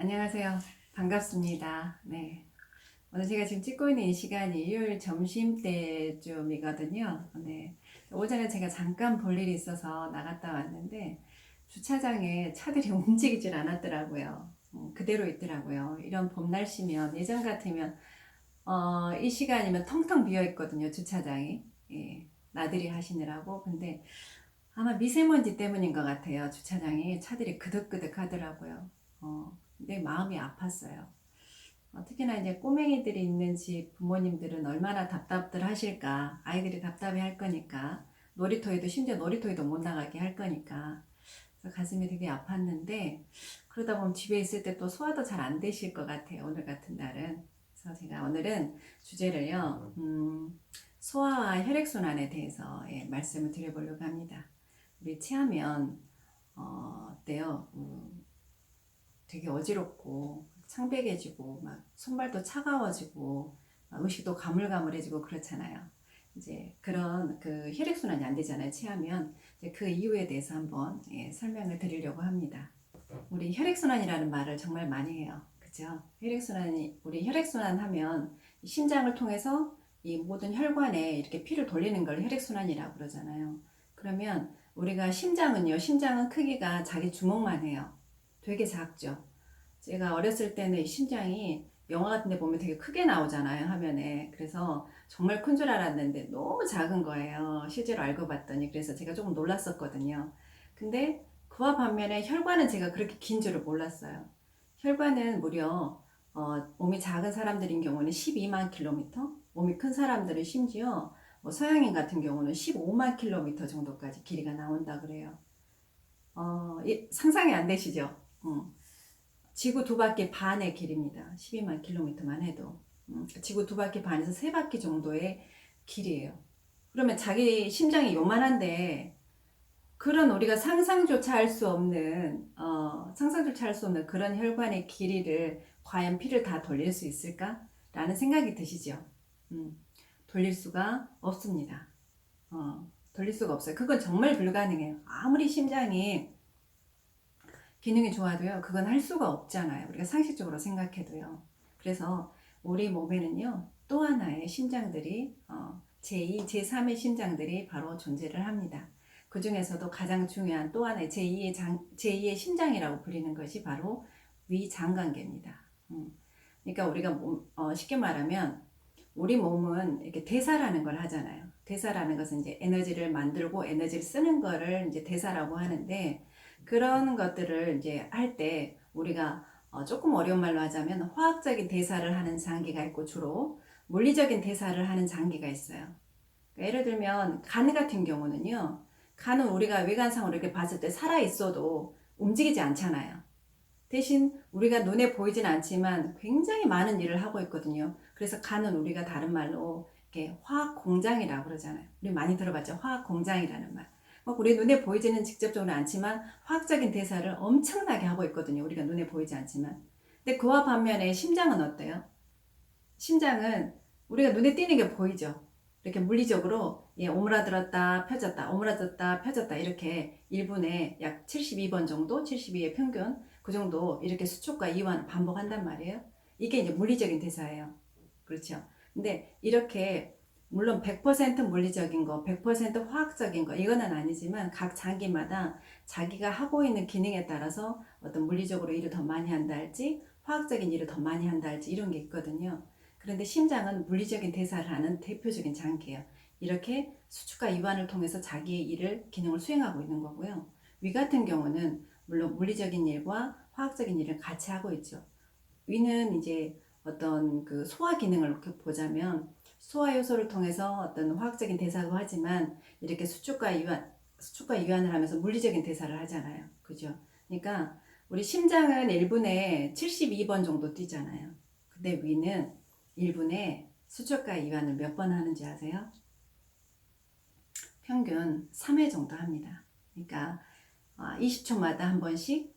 안녕하세요. 반갑습니다. 네. 오늘 제가 지금 찍고 있는 이 시간이 일요일 점심 때쯤이거든요. 네. 오전에 제가 잠깐 볼 일이 있어서 나갔다 왔는데 주차장에 차들이 움직이질 않았더라고요. 그대로 있더라고요. 이런 봄 날씨면 예전 같으면 이 시간이면 텅텅 비어 있거든요. 주차장이. 예, 나들이 하시느라고. 근데 아마 미세먼지 때문인 것 같아요. 주차장이 차들이 그득그득 하더라고요. 근데 마음이 아팠어요. 특히나 이제 꼬맹이들이 있는 집 부모님들은 얼마나 답답들 하실까. 아이들이 답답해 할 거니까. 놀이터에도, 심지어 놀이터에도 못 나가게 할 거니까. 그래서 가슴이 되게 아팠는데, 그러다 보면 집에 있을 때 또 소화도 잘 안 되실 것 같아요. 오늘 같은 날은. 그래서 제가 오늘은 주제를요, 소화와 혈액순환에 대해서 말씀을 드려보려고 합니다. 우리 체하면, 어때요? 되게 어지럽고 창백해지고 막 손발도 차가워지고 막 음식도 가물가물해지고 그렇잖아요. 이제 그런 그 혈액순환이 안 되잖아요. 체하면 이제 그 이유에 대해서 한번 설명을 드리려고 합니다. 우리 혈액순환이라는 말을 정말 많이 해요. 그죠? 혈액순환이 우리 혈액순환 하면 심장을 통해서 이 모든 혈관에 이렇게 피를 돌리는 걸 혈액순환이라고 그러잖아요. 그러면 우리가 심장은 크기가 자기 주먹만 해요. 되게 작죠. 제가 어렸을 때는 이 심장이 영화 같은 데 보면 되게 크게 나오잖아요, 화면에. 그래서 정말 큰 줄 알았는데 너무 작은 거예요. 실제로 알고 봤더니. 그래서 제가 조금 놀랐었거든요. 근데 그와 반면에 혈관은 제가 그렇게 긴 줄을 몰랐어요. 혈관은 무려 몸이 작은 사람들인 경우는 12만 킬로미터, 몸이 큰 사람들은 심지어 뭐 서양인 같은 경우는 15만 킬로미터 정도까지 길이가 나온다 그래요. 상상이 안 되시죠? 지구 두 바퀴 반의 길입니다. 12만 킬로미터만 해도. 지구 두 바퀴 반에서 세 바퀴 정도의 길이에요. 그러면 자기 심장이 요만한데, 그런 우리가 상상조차 할 수 없는 그런 혈관의 길이를 과연 피를 다 돌릴 수 있을까? 라는 생각이 드시죠? 음, 돌릴 수가 없습니다. 돌릴 수가 없어요. 그건 정말 불가능해요. 아무리 심장이 기능이 좋아도요, 그건 할 수가 없잖아요. 우리가 상식적으로 생각해도요. 그래서 우리 몸에는요, 또 하나의 심장들이, 제2, 제3의 심장들이 바로 존재를 합니다. 그 중에서도 가장 중요한 또 하나의 제2의 심장이라고 불리는 것이 바로 위장관계입니다. 그러니까 우리가 쉽게 말하면 우리 몸은 이렇게 대사라는 걸 하잖아요. 대사라는 것은 이제 에너지를 만들고 에너지를 쓰는 거를 이제 대사라고 하는데, 그런 것들을 이제 할 때 우리가 조금 어려운 말로 하자면 화학적인 대사를 하는 장기가 있고 주로 물리적인 대사를 하는 장기가 있어요. 그러니까 예를 들면 간 같은 경우는요. 간은 우리가 외관상으로 이렇게 봤을 때 살아 있어도 움직이지 않잖아요. 대신 우리가 눈에 보이진 않지만 굉장히 많은 일을 하고 있거든요. 그래서 간은 우리가 다른 말로 이렇게 화학 공장이라고 그러잖아요. 우리 많이 들어봤죠? 화학 공장이라는 말. 우리 눈에 보이지는 직접적으로 않지만 화학적인 대사를 엄청나게 하고 있거든요. 우리가 눈에 보이지 않지만. 근데 그와 반면에 심장은 어때요? 심장은 우리가 눈에 띄는 게 보이죠. 이렇게 물리적으로 오므라들었다 펴졌다 오므라졌다 펴졌다 이렇게 1분에 약 72번 정도 72의 평균 그 정도 이렇게 수축과 이완을 반복한단 말이에요. 이게 이제 물리적인 대사예요. 그렇죠. 근데 이렇게 물론 100% 물리적인 거 100% 화학적인 거 이거는 아니지만 각 장기마다 자기가 하고 있는 기능에 따라서 어떤 물리적으로 일을 더 많이 한다 할지 화학적인 일을 더 많이 한다 할지 이런 게 있거든요. 그런데 심장은 물리적인 대사를 하는 대표적인 장기예요. 이렇게 수축과 이완을 통해서 자기의 일을, 기능을 수행하고 있는 거고요. 위 같은 경우는 물론 물리적인 일과 화학적인 일을 같이 하고 있죠. 위는 이제 어떤 그 소화 기능을 이렇게 보자면 소화 요소를 통해서 어떤 화학적인 대사도 하지만 이렇게 수축과 이완을 하면서 물리적인 대사를 하잖아요. 그죠? 그러니까 우리 심장은 1분에 72번 정도 뛰잖아요. 근데 위는 1분에 수축과 이완을 몇 번 하는지 아세요? 평균 3회 정도 합니다. 그러니까 20초마다 한 번씩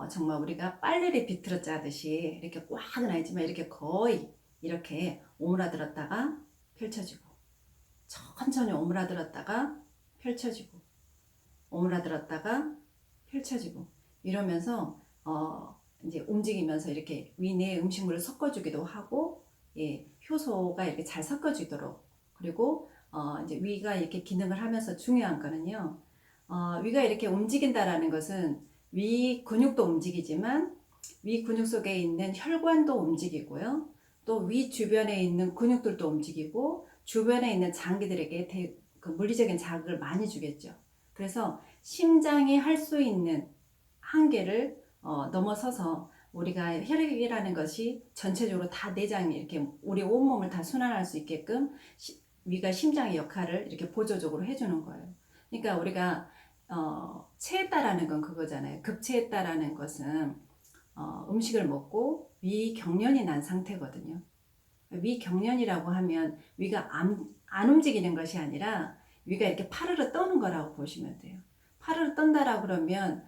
정말 우리가 빨래를 비틀어 짜듯이 이렇게 꽉은 아니지만 이렇게 거의 이렇게 오므라들었다가 펼쳐지고 천천히 오므라들었다가 펼쳐지고 오므라들었다가 펼쳐지고 이러면서 이제 움직이면서 이렇게 위내에 음식물을 섞어주기도 하고, 예, 효소가 이렇게 잘 섞어지도록. 그리고 이제 위가 이렇게 기능을 하면서 중요한 거는요. 위가 이렇게 움직인다라는 것은 위 근육도 움직이지만 위 근육 속에 있는 혈관도 움직이고요. 또 위 주변에 있는 근육들도 움직이고 주변에 있는 장기들에게 그 물리적인 자극을 많이 주겠죠. 그래서 심장이 할 수 있는 한계를 넘어서서 우리가 혈액이라는 것이 전체적으로 다 내장이 이렇게 우리 온몸을 다 순환할 수 있게끔 위가 심장의 역할을 이렇게 보조적으로 해주는 거예요. 그러니까 우리가 체했다라는 건 그거잖아요. 급체했다라는 것은 음식을 먹고 위경련이 난 상태거든요. 위경련이라고 하면 위가 안 움직이는 것이 아니라 위가 이렇게 파르르 떠는 거라고 보시면 돼요. 파르르 떤다라 그러면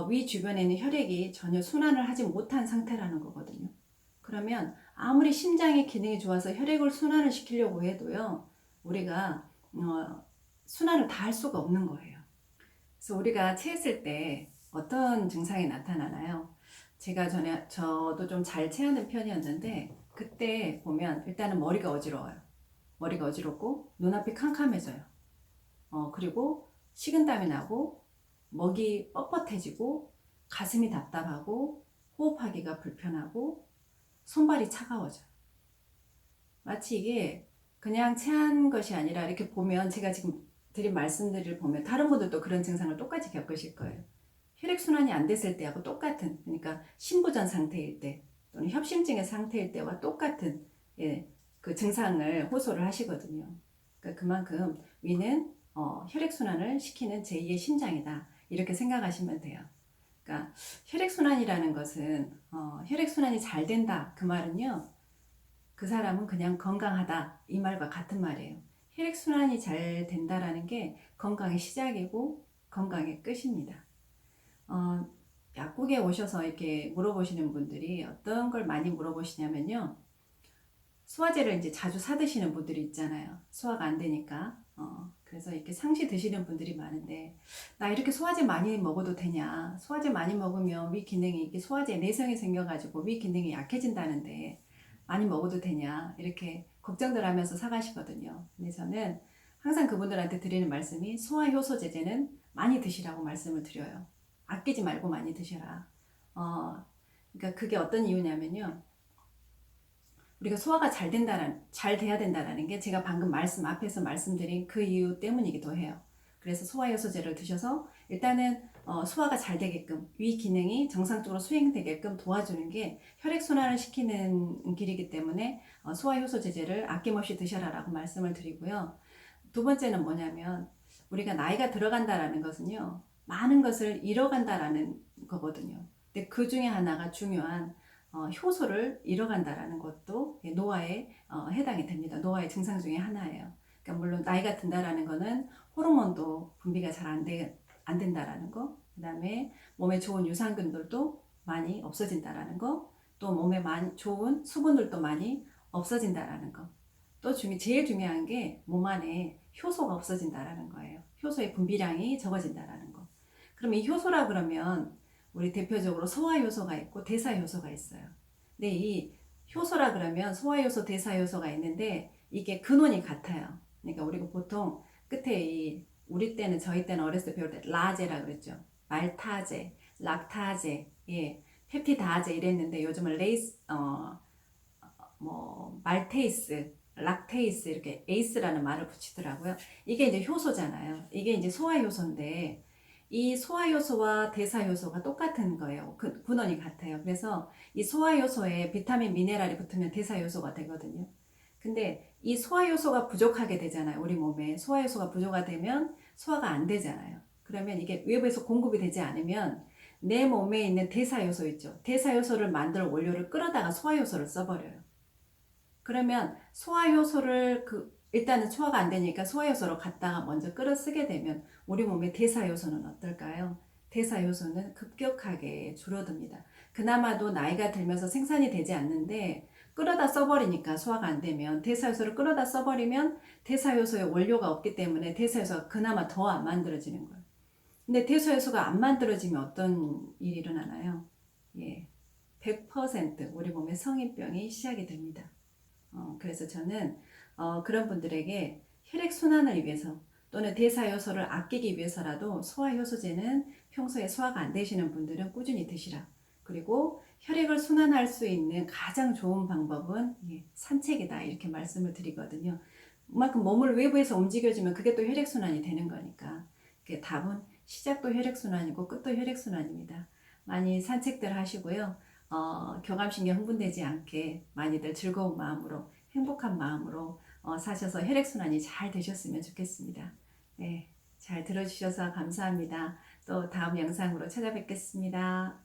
위 주변에 있는 혈액이 전혀 순환을 하지 못한 상태라는 거거든요. 그러면 아무리 심장의 기능이 좋아서 혈액을 순환을 시키려고 해도요, 우리가 순환을 다 할 수가 없는 거예요. 그래서 우리가 체했을 때 어떤 증상이 나타나나요? 제가 저도 좀 잘 체하는 편이었는데, 그때 보면 일단은 머리가 어지러워요. 머리가 어지럽고 눈앞이 캄캄해져요. 그리고 식은땀이 나고 목이 뻣뻣해지고 가슴이 답답하고 호흡하기가 불편하고 손발이 차가워져요. 마치 이게 그냥 체한 것이 아니라 이렇게 보면 제가 지금 드린 말씀들을 보면 다른 분들도 그런 증상을 똑같이 겪으실 거예요. 혈액순환이 안 됐을 때하고 똑같은, 그러니까 신부전 상태일 때 또는 협심증의 상태일 때와 똑같은, 예, 그 증상을 호소를 하시거든요. 그러니까 그만큼 위는 혈액순환을 시키는 제2의 심장이다, 이렇게 생각하시면 돼요. 그러니까 혈액순환이라는 것은 혈액순환이 잘 된다, 그 말은요, 그 사람은 그냥 건강하다, 이 말과 같은 말이에요. 혈액순환이 잘 된다라는 게 건강의 시작이고 건강의 끝입니다. 약국에 오셔서 이렇게 물어보시는 분들이 어떤 걸 많이 물어보시냐면요. 소화제를 이제 자주 사 드시는 분들이 있잖아요. 소화가 안 되니까. 그래서 이렇게 상시 드시는 분들이 많은데, 나 이렇게 소화제 많이 먹어도 되냐? 소화제 많이 먹으면 위 기능이, 이렇게 소화제 내성이 생겨가지고 위 기능이 약해진다는데, 많이 먹어도 되냐? 이렇게 걱정들 하면서 사가시거든요. 근데 저는 항상 그분들한테 드리는 말씀이 소화효소제제는 많이 드시라고 말씀을 드려요. 아끼지 말고 많이 드셔라. 그러니까 그게 어떤 이유냐면요. 우리가 소화가 잘 돼야 된다는 게 제가 방금 앞에서 말씀드린 그 이유 때문이기도 해요. 그래서 소화효소제를 드셔서 일단은 소화가 잘 되게끔, 위 기능이 정상적으로 수행되게끔 도와주는 게 혈액순환을 시키는 길이기 때문에 소화효소제제를 아낌없이 드셔라라고 말씀을 드리고요. 두 번째는 뭐냐면, 우리가 나이가 들어간다라는 것은요, 많은 것을 잃어간다라는 거거든요. 근데 그 중에 하나가 중요한 효소를 잃어간다라는 것도 노화에 해당이 됩니다. 노화의 증상 중에 하나예요. 그러니까 물론 나이가 든다라는 거는 호르몬도 분비가 잘 안 된다라는 거, 그 다음에 몸에 좋은 유산균들도 많이 없어진다라는 거, 또 몸에 좋은 수분들도 많이 없어진다라는 거, 또 제일 중요한 게 몸 안에 효소가 없어진다라는 거예요. 효소의 분비량이 적어진다라는 거. 그럼 이 효소라 그러면 우리 대표적으로 소화효소가 있고 대사효소가 있어요. 근데 이 효소라 그러면 소화효소, 대사효소가 있는데 이게 근원이 같아요. 그러니까 우리가 보통 끝에 저희 때는 어렸을 때 배울 때 라제라 그랬죠. 말타제, 락타제, 예, 펩티다제 이랬는데 요즘은 말테이스, 락테이스 이렇게 에이스라는 말을 붙이더라고요. 이게 이제 효소잖아요. 이게 이제 소화효소인데 이 소화효소와 대사효소가 똑같은 거예요. 근원이 같아요. 그래서 이 소화효소에 비타민, 미네랄이 붙으면 대사효소가 되거든요. 근데 이 소화효소가 부족하게 되잖아요. 우리 몸에 소화효소가 부족가 되면 소화가 안 되잖아요. 그러면 이게 외부에서 공급이 되지 않으면 내 몸에 있는 대사효소 있죠. 대사효소를 만들 원료를 끌어다가 소화효소를 써버려요. 그러면 소화효소를 일단은 소화가 안 되니까 소화효소로 갖다가 먼저 끌어 쓰게 되면 우리 몸의 대사효소는 어떨까요? 대사효소는 급격하게 줄어듭니다. 그나마도 나이가 들면서 생산이 되지 않는데 끌어다 써버리니까 소화가 안 되면 대사효소를 끌어다 써버리면 대사효소의 원료가 없기 때문에 대사효소가 그나마 더 안 만들어지는 거예요. 근데 대사효소가 안 만들어지면 어떤 일이 일어나나요? 예. 100% 우리 몸의 성인병이 시작이 됩니다. 그래서 저는 그런 분들에게 혈액순환을 위해서 또는 대사효소를 아끼기 위해서라도 소화효소제는 평소에 소화가 안 되시는 분들은 꾸준히 드시라. 그리고 혈액을 순환할 수 있는 가장 좋은 방법은 산책이다 이렇게 말씀을 드리거든요. 그만큼 몸을 외부에서 움직여주면 그게 또 혈액순환이 되는 거니까. 답은 시작도 혈액순환이고 끝도 혈액순환입니다. 많이 산책들 하시고요. 교감신경 흥분되지 않게 많이들 즐거운 마음으로 행복한 마음으로 사셔서 혈액순환이 잘 되셨으면 좋겠습니다. 네, 잘 들어주셔서 감사합니다. 또 다음 영상으로 찾아뵙겠습니다.